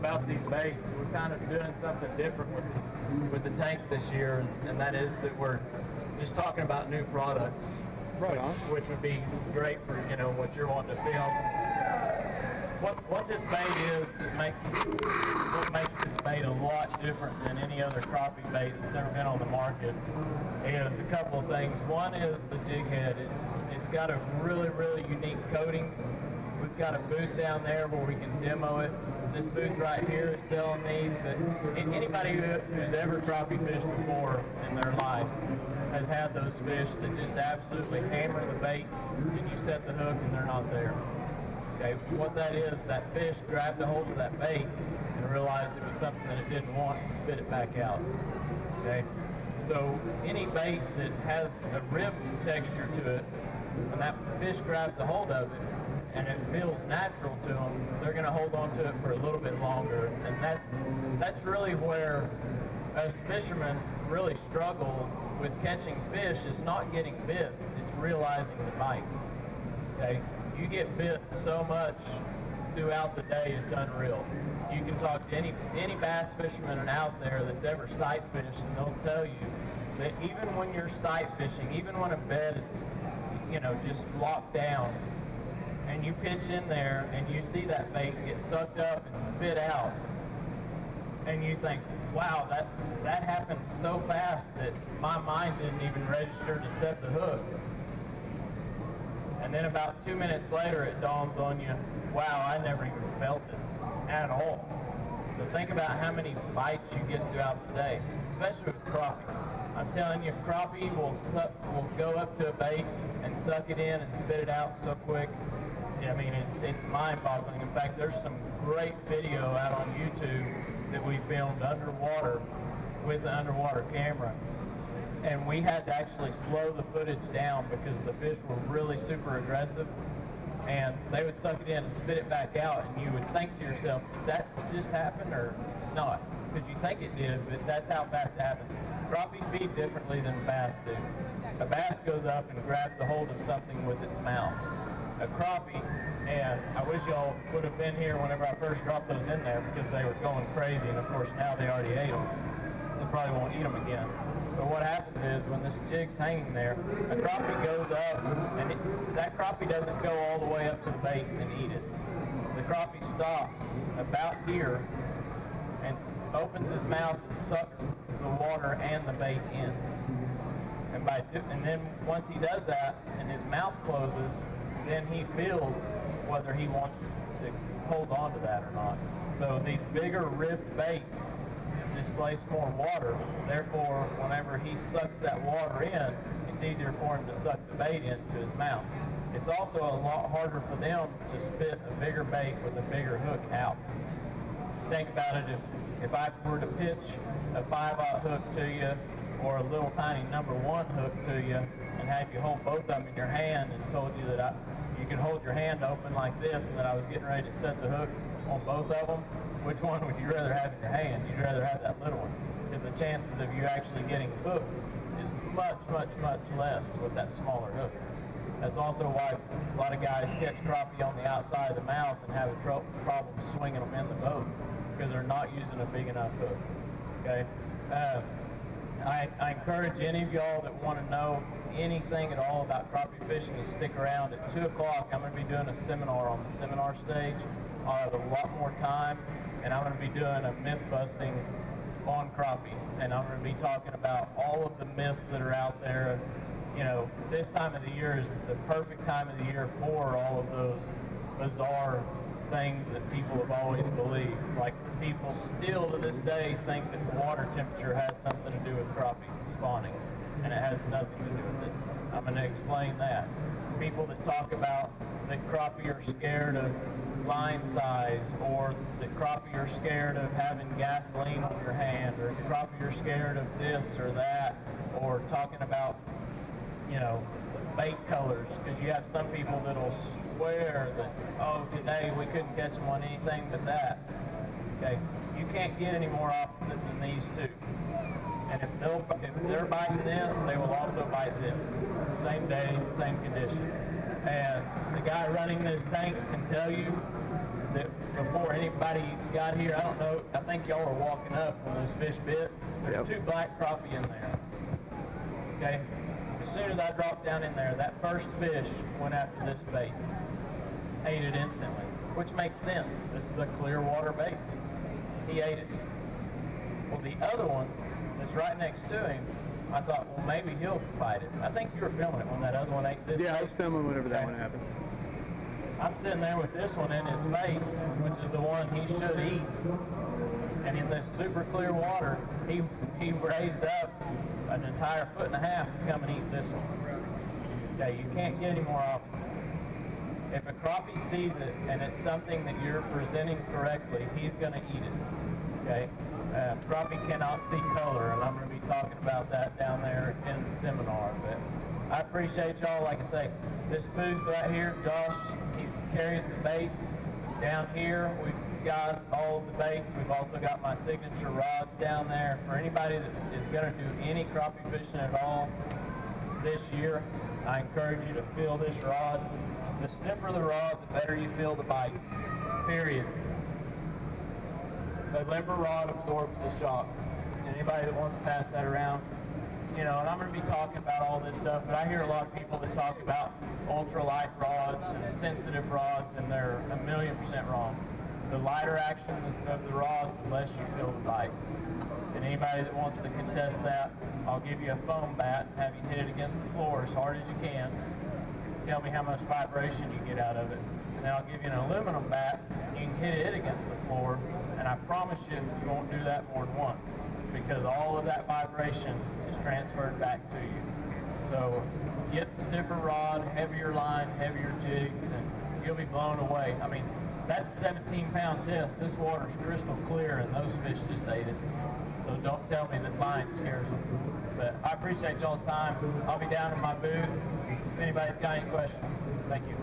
about these baits, we're kind of doing something different with the tank this year, and that is that we're just talking about new products. Right on. Which would be great for, you know, what you're wanting to film. What this bait is that makes this bait a lot different than any other crappie bait that's ever been on the market is a couple of things. One is the jig head. It's got a really unique coating. We've got a booth down there where we can demo it. This booth right here is selling these, but anybody who's ever crappie fished before in their life has had those fish that just absolutely hammer the bait, and you set the hook and they're not there. Okay, what that is, that fish grabbed a hold of that bait and realized it was something that it didn't want and spit it back out. Okay, so any bait that has a rib texture to it, when that fish grabs a hold of it and it feels natural to them, they're going to hold on to it for a little bit longer. And that's really where us fishermen really struggle with catching fish, is not getting bit, it's realizing the bite. Okay, you get bit so much throughout the day, it's unreal. You can talk to any bass fisherman out there that's ever sight fished, and they'll tell you that even when you're sight fishing, even when a bed is, you know, just locked down, and you pitch in there and you see that bait get sucked up and spit out, and you think, wow, that happened so fast that my mind didn't even register to set the hook. And then about 2 minutes later, it dawns on you, wow, I never even felt it at all. So think about how many bites you get throughout the day, especially with crappie. I'm telling you, crappie will go up to a bait and suck it in and spit it out so quick. I mean, it's mind-boggling. In fact, there's some great video out on YouTube that we filmed underwater with an underwater camera. And we had to actually slow the footage down because the fish were really super aggressive. And they would suck it in and spit it back out, and you would think to yourself, did that just happen or not? Because you think it did, but that's how fast it happened. Crappie feed differently than bass do. A bass goes up and grabs a hold of something with its mouth. A crappie, and I wish y'all would have been here whenever I first dropped those in there because they were going crazy, and of course now they already ate them. They probably won't eat them again. But what happens is when this jig's hanging there, a crappie goes up, and that crappie doesn't go all the way up to the bait and eat it. The crappie stops about here and opens his mouth and sucks the water and the bait in. And then once he does that and his mouth closes, then he feels whether he wants to hold on to that or not. So these bigger ribbed baits displace more water. Therefore, whenever he sucks that water in, it's easier for him to suck the bait into his mouth. It's also a lot harder for them to spit a bigger bait with a bigger hook out. Think about it, if I were to pitch a 5/0 hook to you or a little tiny #1 hook to you and had you hold both of them in your hand and told you that you could hold your hand open like this and that I was getting ready to set the hook on both of them, which one would you rather have in your hand? You'd rather have that little one, because the chances of you actually getting hooked is much less with that smaller hook. That's also why a lot of guys catch crappie on the outside of the mouth and have a problem swinging them in the boat. It's because they're not using a big enough hook. Okay. I encourage any of y'all that want to know anything at all about crappie fishing to stick around. At 2 o'clock, I'm going to be doing a seminar on the seminar stage. I'll have a lot more time, and I'm going to be doing a myth busting on crappie. And I'm going to be talking about all of the myths that are out there. You know, this time of the year is the perfect time of the year for all of those bizarre things that people have always believed. Like, people still to this day think that the water temperature has something to do with crappie spawning, and it has nothing to do with it. I'm going to explain that. People that talk about that crappie are scared of line size, or that crappie are scared of having gasoline on your hand, or crappie are scared of this or that, or talking about, you know, bait colors, because you have some people that'll swear that, oh, today we couldn't catch them on anything but that. Okay, you can't get any more opposite than these two. And if they're biting this, they will also bite this. Same day, same conditions. And the guy running this tank can tell you that before anybody got here, I don't know, I think y'all were walking up when those fish bit. There's 2 black crappie in there. Okay? As soon as I dropped down in there, that first fish went after this bait. Ate it instantly, which makes sense. This is a clear water bait. He ate it. Well, the other one that's right next to him, I thought, well, maybe he'll fight it. I think you were filming it when that other one ate this. Yeah, I was filming whenever that one happened. I'm sitting there with this one in his face, which is the one he should eat. And in this super clear water, he raised up an entire 1.5 feet to come and eat this one. Okay, you can't get any more opposite. If a crappie sees it and it's something that you're presenting correctly, he's going to eat it. Okay, crappie cannot see color, and I'm going to be talking about that down there in the seminar. But I appreciate y'all. Like I say, this booth right here, Josh, he carries the baits. Down here, we've got all of the baits. We've also got my signature rods down there. For anybody that is going to do any crappie fishing at all this year, I encourage you to feel this rod. The stiffer the rod, the better you feel the bite. Period. The limber rod absorbs the shock. Anybody that wants to pass that around, you know, and I'm going to be talking about all this stuff, but I hear a lot of people that talk about ultralight rods and sensitive rods, and they're 1,000,000% wrong. The lighter action of the rod, the less you feel the bite. And anybody that wants to contest that, I'll give you a foam bat and have you hit it against the floor as hard as you can. Tell me how much vibration you get out of it. And then I'll give you an aluminum bat. You can hit it against the floor, and I promise you won't do that more than once, because all of that vibration is transferred back to you. So get stiffer rod, heavier line, heavier jigs, and you'll be blown away. I mean, that's a 17-pound test. This water's crystal clear, and those fish just ate it. So don't tell me that line scares them. But I appreciate y'all's time. I'll be down in my booth if anybody's got any questions. Thank you.